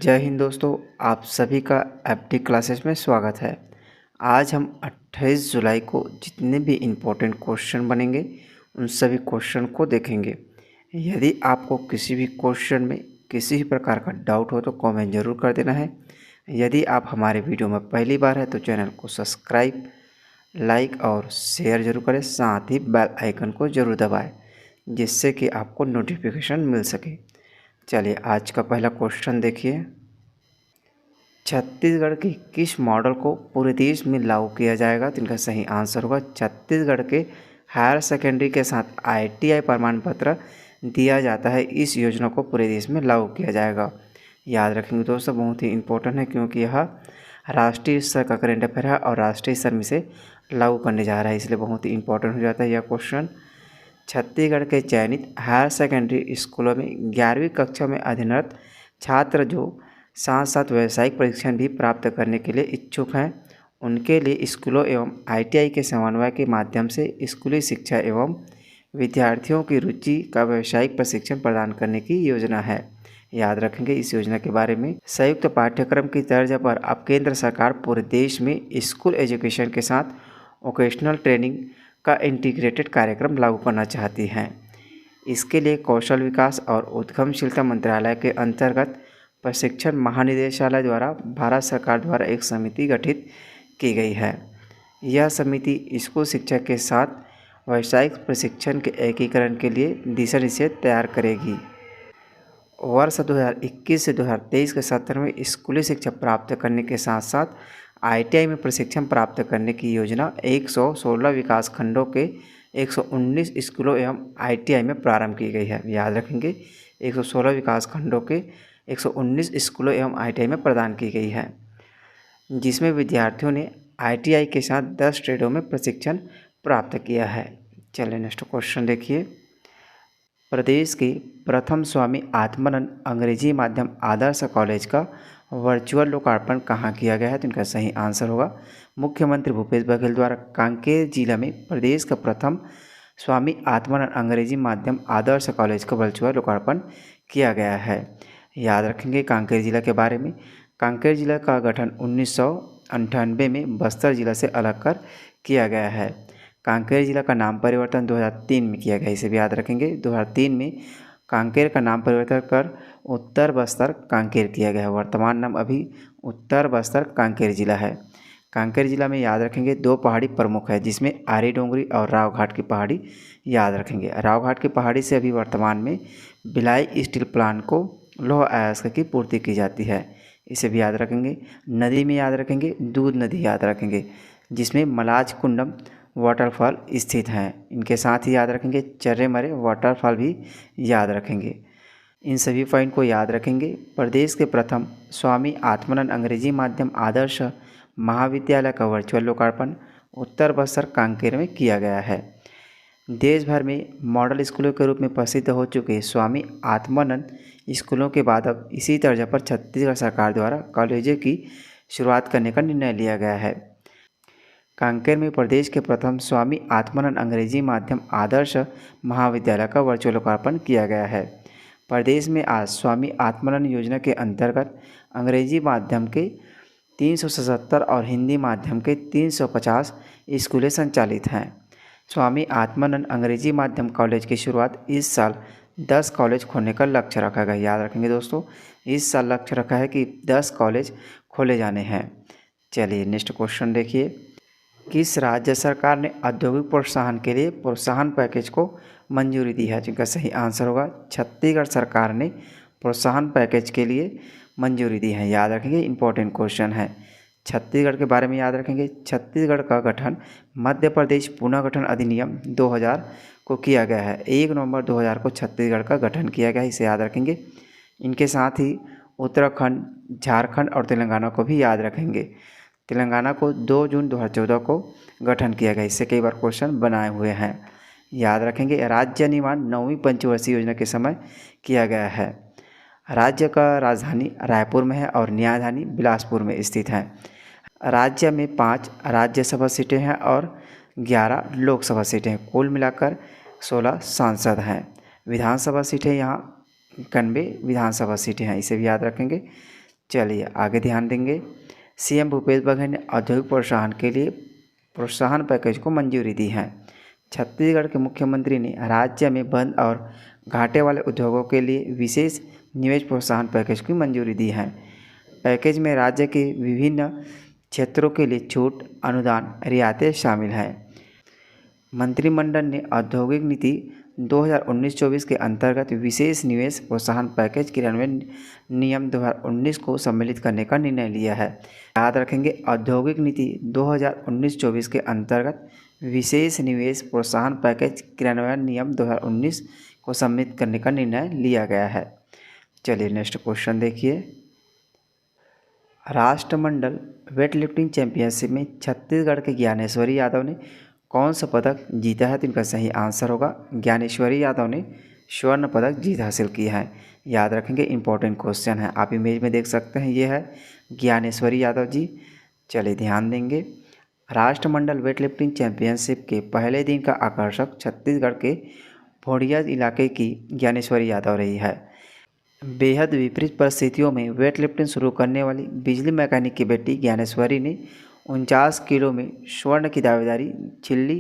जय हिंद दोस्तों, आप सभी का एफडी क्लासेस में स्वागत है। आज हम 28 जुलाई को जितने भी इम्पोर्टेंट क्वेश्चन बनेंगे उन सभी क्वेश्चन को देखेंगे। यदि आपको किसी भी क्वेश्चन में किसी भी प्रकार का डाउट हो तो कमेंट ज़रूर कर देना है। यदि आप हमारे वीडियो में पहली बार है तो चैनल को सब्सक्राइब, लाइक और शेयर जरूर करें, साथ ही बेल आइकन को ज़रूर दबाएँ जिससे कि आपको नोटिफिकेशन मिल सके। चलिए आज का पहला क्वेश्चन देखिए। छत्तीसगढ़ के किस मॉडल को पूरे देश में लागू किया जाएगा? तो इनका सही आंसर होगा छत्तीसगढ़ के हायर सेकेंडरी के साथ आईटीआई प्रमाण पत्र दिया जाता है। इस योजना को पूरे देश में लागू किया जाएगा। याद रखेंगे दोस्तों, बहुत ही इम्पोर्टेंट है क्योंकि यह राष्ट्रीय स्तर का करेंट अफेयर है और राष्ट्रीय स्तर में से लागू करने जा रहा है, इसलिए बहुत ही इम्पोर्टेंट हो जाता है यह क्वेश्चन। छत्तीसगढ़ के चयनित हायर सेकेंडरी स्कूलों में 11वीं कक्षा में अध्ययनरत छात्र जो साथ साथ व्यावसायिक प्रशिक्षण भी प्राप्त करने के लिए इच्छुक हैं, उनके लिए स्कूलों एवं आईटीआई के समन्वय के माध्यम से स्कूली शिक्षा एवं विद्यार्थियों की रुचि का व्यावसायिक प्रशिक्षण प्रदान करने की योजना है। याद रखेंगे इस योजना के बारे में। संयुक्त पाठ्यक्रम की तर्ज पर अब केंद्र सरकार पूरे देश में स्कूल एजुकेशन के साथ वोकेशनल ट्रेनिंग का इंटीग्रेटेड कार्यक्रम लागू करना चाहती हैं। इसके लिए कौशल विकास और उद्यमशीलता मंत्रालय के अंतर्गत प्रशिक्षण महानिदेशालय द्वारा भारत सरकार द्वारा एक समिति गठित की गई है। यह समिति स्कूल शिक्षा के साथ व्यावसायिक प्रशिक्षण के एकीकरण के लिए दिशा निर्देश तैयार करेगी। वर्ष 2021 से 2023 के सत्र में स्कूली शिक्षा प्राप्त करने के साथ साथ आईटीआई में प्रशिक्षण प्राप्त करने की योजना 116 विकास खंडों के 119 स्कूलों एवं आईटीआई में प्रारंभ की गई है। याद रखेंगे 116 विकास खंडों के 119 स्कूलों एवं आईटीआई में प्रदान की गई है, जिसमें विद्यार्थियों ने आईटीआई के साथ 10 ट्रेडों में प्रशिक्षण प्राप्त किया है। चलिए नेक्स्ट क्वेश्चन देखिए। प्रदेश के प्रथम स्वामी आत्मानंद अंग्रेजी माध्यम आदर्श कॉलेज का वर्चुअल लोकार्पण कहाँ किया गया है? तो इनका सही आंसर होगा मुख्यमंत्री भूपेश बघेल द्वारा कांकेर जिला में प्रदेश का प्रथम स्वामी आत्मानंद अंग्रेजी माध्यम आदर्श कॉलेज का वर्चुअल लोकार्पण किया गया है। याद रखेंगे कांकेर जिला के बारे में। कांकेर जिला का गठन 1998 में बस्तर जिला से अलग कर किया गया है। कांकेर जिला का नाम परिवर्तन 2003 में किया गया, इसे भी याद रखेंगे। 2003 में कांकेर का नाम परिवर्तन कर उत्तर बस्तर कांकेर किया गया है। वर्तमान नाम अभी उत्तर बस्तर कांकेर जिला है। कांकेर जिला में याद रखेंगे 2 पहाड़ी प्रमुख है, जिसमें आरी डोंगरी और रावघाट की पहाड़ी याद रखेंगे। रावघाट की पहाड़ी से अभी वर्तमान में भिलाई स्टील प्लांट को लौह अयस्क की पूर्ति की जाती है, इसे भी याद रखेंगे। नदी में याद रखेंगे दूध नदी याद रखेंगे, जिसमें मलाज कुंडम वाटरफॉल स्थित हैं। इनके साथ ही याद रखेंगे चर्रे मरे वाटरफॉल भी याद रखेंगे। इन सभी पॉइंट को याद रखेंगे। प्रदेश के प्रथम स्वामी आत्मानंद अंग्रेजी माध्यम आदर्श महाविद्यालय का वर्चुअल लोकार्पण उत्तर बस्तर कांकेर में किया गया है। देश भर में मॉडल स्कूलों के रूप में प्रसिद्ध हो चुके स्वामी आत्मानंद स्कूलों के बाद अब इसी तर्ज पर छत्तीसगढ़ सरकार द्वारा कॉलेजों की शुरुआत करने का निर्णय लिया गया है। कांकेर में प्रदेश के प्रथम स्वामी आत्मानंद अंग्रेजी माध्यम आदर्श महाविद्यालय का वर्चुअल लोकार्पण किया गया है। प्रदेश में आज स्वामी आत्मानंद योजना के अंतर्गत अंग्रेजी माध्यम के 377 और हिंदी माध्यम के 350 स्कूलें संचालित हैं। स्वामी आत्मानंद अंग्रेजी माध्यम कॉलेज की शुरुआत इस साल 10 कॉलेज खोलने का लक्ष्य रखा गया। याद रखेंगे दोस्तों, इस साल लक्ष्य रखा है कि 10 कॉलेज खोले जाने हैं। चलिए नेक्स्ट क्वेश्चन देखिए। किस राज्य सरकार ने औद्योगिक प्रोत्साहन के लिए प्रोत्साहन पैकेज को मंजूरी दी है? जिनका सही आंसर होगा छत्तीसगढ़ सरकार ने प्रोत्साहन पैकेज के लिए मंजूरी दी है। याद रखेंगे इंपॉर्टेंट क्वेश्चन है। छत्तीसगढ़ के बारे में याद रखेंगे। छत्तीसगढ़ का गठन मध्य प्रदेश पुनर्गठन अधिनियम 2000 को किया गया है। 1 नवंबर 2000 को छत्तीसगढ़ का गठन किया गया है, इसे याद रखेंगे। इनके साथ ही उत्तराखंड, झारखंड और तेलंगाना को भी याद रखेंगे। तेलंगाना को 2 जून 2014 को गठन किया गया, इससे कई बार क्वेश्चन बनाए हुए हैं। याद रखेंगे राज्य निर्माण 9वीं पंचवर्षीय योजना के समय किया गया है। राज्य का राजधानी रायपुर में है और न्यायधानी बिलासपुर में स्थित है। राज्य में 5 राज्यसभा सीटें हैं और 11 लोकसभा सीटें हैं। कुल मिलाकर 16 सांसद हैं। विधानसभा सीटें यहाँ 91 विधानसभा सीटें हैं, इसे भी याद रखेंगे। चलिए आगे ध्यान देंगे। सीएम भूपेश बघेल ने औद्योगिक प्रोत्साहन के लिए प्रोत्साहन पैकेज को मंजूरी दी है। छत्तीसगढ़ के मुख्यमंत्री ने राज्य में बंद और घाटे वाले उद्योगों के लिए विशेष निवेश प्रोत्साहन पैकेज की मंजूरी दी है। पैकेज में राज्य के विभिन्न क्षेत्रों के लिए छूट, अनुदान, रियायतें शामिल हैं। मंत्रिमंडल ने औद्योगिक नीति 2019-24 के अंतर्गत विशेष निवेश प्रोत्साहन पैकेज क्रियान्वयन नियम 2019 को सम्मिलित करने का निर्णय लिया है। याद रखेंगे, औद्योगिक नीति 2019-24 के अंतर्गत विशेष निवेश प्रोत्साहन पैकेज क्रियान्वयन नियम 2019 को सम्मिलित करने का निर्णय लिया गया है। चलिए नेक्स्ट क्वेश्चन देखिए। राष्ट्रमंडल वेट लिफ्टिंग चैंपियनशिप में छत्तीसगढ़ के ज्ञानेश्वरी यादव ने कौन सा पदक जीता है? तो इनका सही आंसर होगा ज्ञानेश्वरी यादव ने स्वर्ण पदक जीत हासिल किया है। याद रखेंगे, इंपॉर्टेंट क्वेश्चन है, आप इमेज में देख सकते हैं, ये है ज्ञानेश्वरी यादव जी। चलिए ध्यान देंगे। राष्ट्रमंडल वेट लिफ्टिंग चैंपियनशिप के पहले दिन का आकर्षक छत्तीसगढ़ के भोड़िया इलाके की ज्ञानेश्वरी यादव रही है। बेहद विपरीत परिस्थितियों में वेट लिफ्टिंग शुरू करने वाली बिजली मैकेनिक की बेटी ज्ञानेश्वरी ने 49 किलो में स्वर्ण की दावेदारी छिल्ली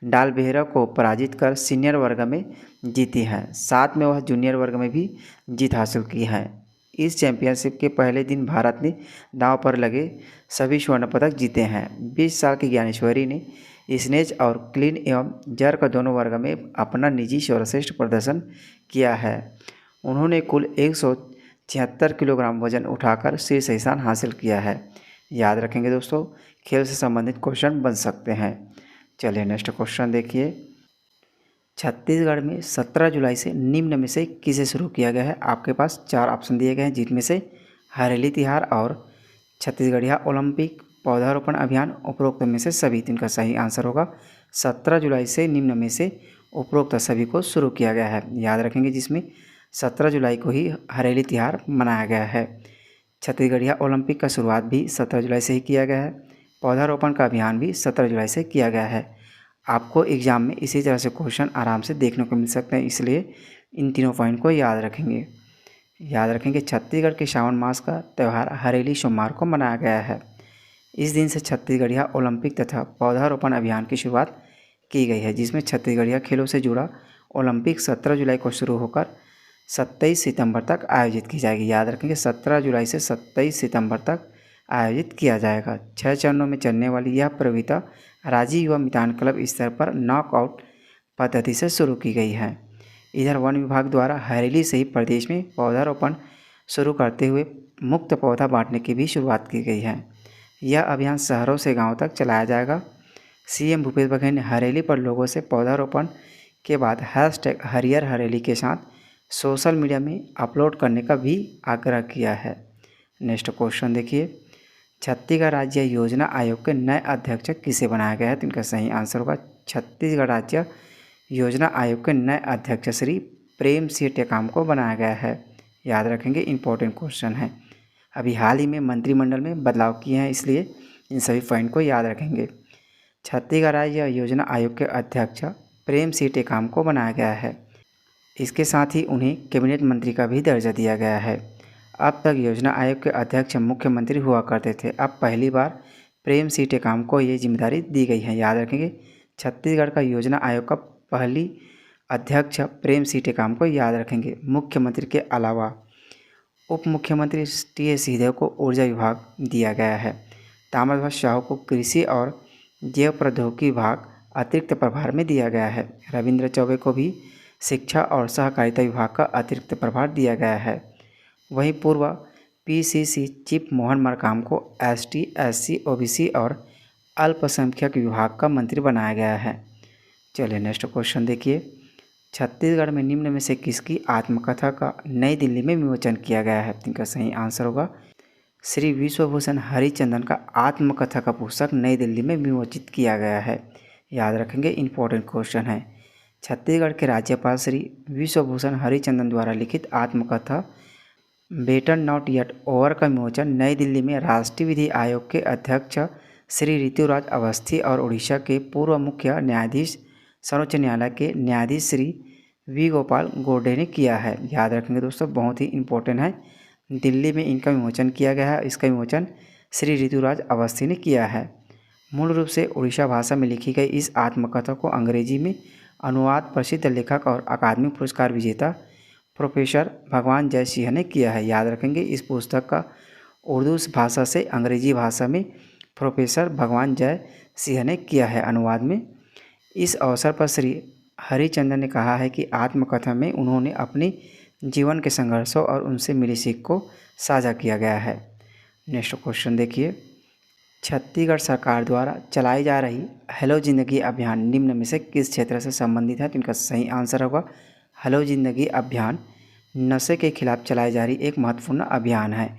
डालबेहरा को पराजित कर सीनियर वर्ग में जीती है। साथ में वह जूनियर वर्ग में भी जीत हासिल की है। इस चैंपियनशिप के पहले दिन भारत ने दांव पर लगे सभी स्वर्ण पदक जीते हैं। 20 साल की ज्ञानेश्वरी ने स्नेच और क्लीन एवं जर्क दोनों वर्ग में अपना निजी सर्वश्रेष्ठ प्रदर्शन किया है। उन्होंने कुल 176 किलोग्राम वजन उठाकर शीर्ष स्थान हासिल किया है। याद रखेंगे दोस्तों, खेल से संबंधित क्वेश्चन बन सकते हैं। चलिए नेक्स्ट क्वेश्चन देखिए। छत्तीसगढ़ में 17 जुलाई से निम्न में से किसे शुरू किया गया है? आपके पास 4 ऑप्शन दिए गए हैं, जिनमें से हरेली तिहार और छत्तीसगढ़िया ओलंपिक पौधारोपण अभियान उपरोक्त में से सभी। इनका सही आंसर होगा 17 जुलाई से निम्न में से उपरोक्त सभी को शुरू किया गया है। याद रखेंगे, जिसमें 17 जुलाई को ही हरेली तिहार मनाया गया है। छत्तीसगढ़िया ओलंपिक का शुरुआत भी 17 जुलाई से ही किया गया है। पौधारोपण का अभियान भी 17 जुलाई से किया गया है। आपको एग्ज़ाम में इसी तरह से क्वेश्चन आराम से देखने को मिल सकते हैं, इसलिए इन तीनों पॉइंट को याद रखेंगे। याद रखेंगे, छत्तीसगढ़ के सावन मास का त्यौहार हरेली सोमवार को मनाया गया है। इस दिन से छत्तीसगढ़िया ओलंपिक तथा पौधारोपण अभियान की शुरुआत की गई है, जिसमें छत्तीसगढ़िया खेलों से जुड़ा ओलंपिक 17 जुलाई को शुरू होकर 27 सितंबर तक आयोजित की जाएगी। याद रखेंगे, 17 जुलाई से 27 सितंबर तक आयोजित किया जाएगा। 6 चरणों में चलने वाली यह प्रतियोगिता राज्य युवा मितान क्लब स्तर पर नॉकआउट पद्धति से शुरू की गई है। इधर वन विभाग द्वारा हरेली से ही प्रदेश में पौधारोपण शुरू करते हुए मुक्त पौधा बांटने की भी शुरुआत की गई है। यह अभियान शहरों से गाँव तक चलाया जाएगा। सीएम भूपेश बघेल ने हरेली पर लोगों से पौधारोपण के बाद हैशटैग हरियर हरेली के साथ सोशल मीडिया में अपलोड करने का भी आग्रह किया है। नेक्स्ट क्वेश्चन देखिए। छत्तीसगढ़ राज्य योजना आयोग के नए अध्यक्ष किसे बनाया गया है? तो इनका सही आंसर होगा छत्तीसगढ़ राज्य योजना आयोग के नए अध्यक्ष श्री प्रेम सिंह टेकाम को बनाया गया है। याद रखेंगे, इंपॉर्टेंट क्वेश्चन है। अभी हाल ही में मंत्रिमंडल में बदलाव किए हैं, इसलिए इन सभी पॉइंट को याद रखेंगे। छत्तीसगढ़ राज्य योजना आयोग के अध्यक्ष प्रेम सिंह टेकाम को बनाया गया है। इसके साथ ही उन्हें कैबिनेट मंत्री का भी दर्जा दिया गया है। अब तक योजना आयोग के अध्यक्ष मुख्यमंत्री हुआ करते थे, अब पहली बार प्रेम सिंह टेकाम को ये जिम्मेदारी दी गई है। याद रखेंगे, छत्तीसगढ़ का योजना आयोग का पहली अध्यक्ष प्रेम सिंह टेकाम को याद रखेंगे। मुख्यमंत्री के अलावा उप मुख्यमंत्री टी.एस. सिंहदेव को ऊर्जा विभाग दिया गया है। ताम्रध्वज साहू को कृषि और जैव प्रौद्योगिकी विभाग अतिरिक्त प्रभार में दिया गया है। रविंद्र चौबे को भी शिक्षा और सहकारिता विभाग का अतिरिक्त प्रभार दिया गया है। वहीं पूर्व पीसीसी चीफ मोहन मरकाम को एसटी, एससी, ओबीसी और अल्पसंख्यक विभाग का मंत्री बनाया गया है। चलिए नेक्स्ट क्वेश्चन देखिए। छत्तीसगढ़ में निम्न में से किसकी आत्मकथा का नई दिल्ली में विमोचन किया गया है? इनका सही आंसर होगा श्री विश्वभूषण हरिचंदन का आत्मकथा का पुस्तक नई दिल्ली में विमोचित किया गया है। याद रखेंगे, इंपॉर्टेंट क्वेश्चन है। छत्तीसगढ़ के राज्यपाल श्री विश्वभूषण हरिचंदन द्वारा लिखित आत्मकथा बेटर नॉट येट ओवर का विमोचन नई दिल्ली में राष्ट्रीय विधि आयोग के अध्यक्ष श्री ऋतुराज अवस्थी और उड़ीसा के पूर्व मुख्य न्यायाधीश सर्वोच्च न्यायालय के न्यायाधीश श्री वी गोपाल गोडे ने किया है। याद रखेंगे दोस्तों, बहुत ही इंपॉर्टेंट है। दिल्ली में इनका विमोचन किया गया है। इसका विमोचन श्री ऋतुराज अवस्थी ने किया है। मूल रूप से उड़ीसा भाषा में लिखी गई इस आत्मकथा को अंग्रेजी में अनुवाद प्रसिद्ध लेखक और अकादमी पुरस्कार विजेता प्रोफेसर भगवान जय सिंह ने किया है। याद रखेंगे, इस पुस्तक का उर्दू भाषा से अंग्रेजी भाषा में प्रोफेसर भगवान जय सिंह ने किया है अनुवाद में। इस अवसर पर श्री हरिचंदन ने कहा है कि आत्मकथा में उन्होंने अपने जीवन के संघर्षों और उनसे मिली सीख को साझा किया गया है। नेक्स्ट क्वेश्चन देखिए, छत्तीसगढ़ सरकार द्वारा चलाई जा रही हेलो जिंदगी अभियान निम्न में से किस क्षेत्र से संबंधित है? तो इनका सही आंसर होगा हेलो जिंदगी अभियान नशे के खिलाफ चलाई जा रही एक महत्वपूर्ण अभियान है।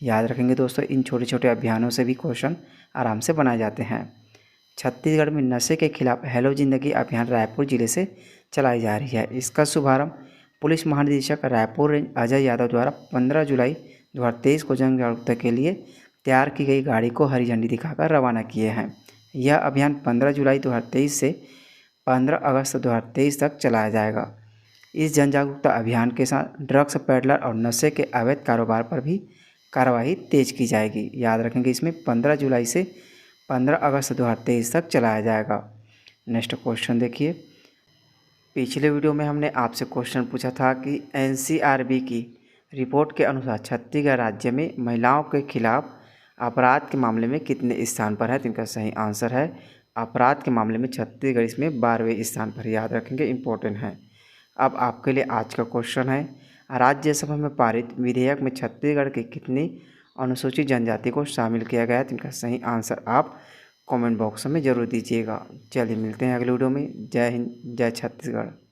याद रखेंगे दोस्तों, इन छोटे छोटे अभियानों से भी क्वेश्चन आराम से बनाए जाते हैं। छत्तीसगढ़ में नशे के खिलाफ हेलो जिंदगी अभियान रायपुर जिले से चलाई जा रही है। इसका शुभारंभ पुलिस महानिदेशक रायपुर रेंज अजय यादव द्वारा 15 जुलाई 2023 को जन जागरूकता के लिए तैयार की गई गाड़ी को हरी झंडी दिखाकर रवाना किए हैं। यह अभियान 15 जुलाई 2023 से 15 अगस्त 2023 तक चलाया जाएगा। इस जन जागरूकता अभियान के साथ ड्रग्स पेडलर और नशे के अवैध कारोबार पर भी कार्रवाई तेज की जाएगी। याद रखेंगे, इसमें 15 जुलाई से 15 अगस्त 2023 तक चलाया जाएगा। नेक्स्ट क्वेश्चन देखिए, पिछले वीडियो में हमने आपसे क्वेश्चन पूछा था कि NCRB की रिपोर्ट के अनुसार छत्तीसगढ़ राज्य में महिलाओं के खिलाफ अपराध के मामले में कितने स्थान पर है? तो इनका सही आंसर है अपराध के मामले में छत्तीसगढ़ इसमें 12वें स्थान पर। याद रखेंगे, इम्पोर्टेंट है। अब आपके लिए आज का क्वेश्चन है, राज्यसभा में पारित विधेयक में छत्तीसगढ़ की कितनी अनुसूचित जनजाति को शामिल किया गया है? तो इनका सही आंसर आप कमेंट बॉक्स में ज़रूर दीजिएगा। चलिए मिलते हैं अगले वीडियो में। जय हिंद, जय छत्तीसगढ़।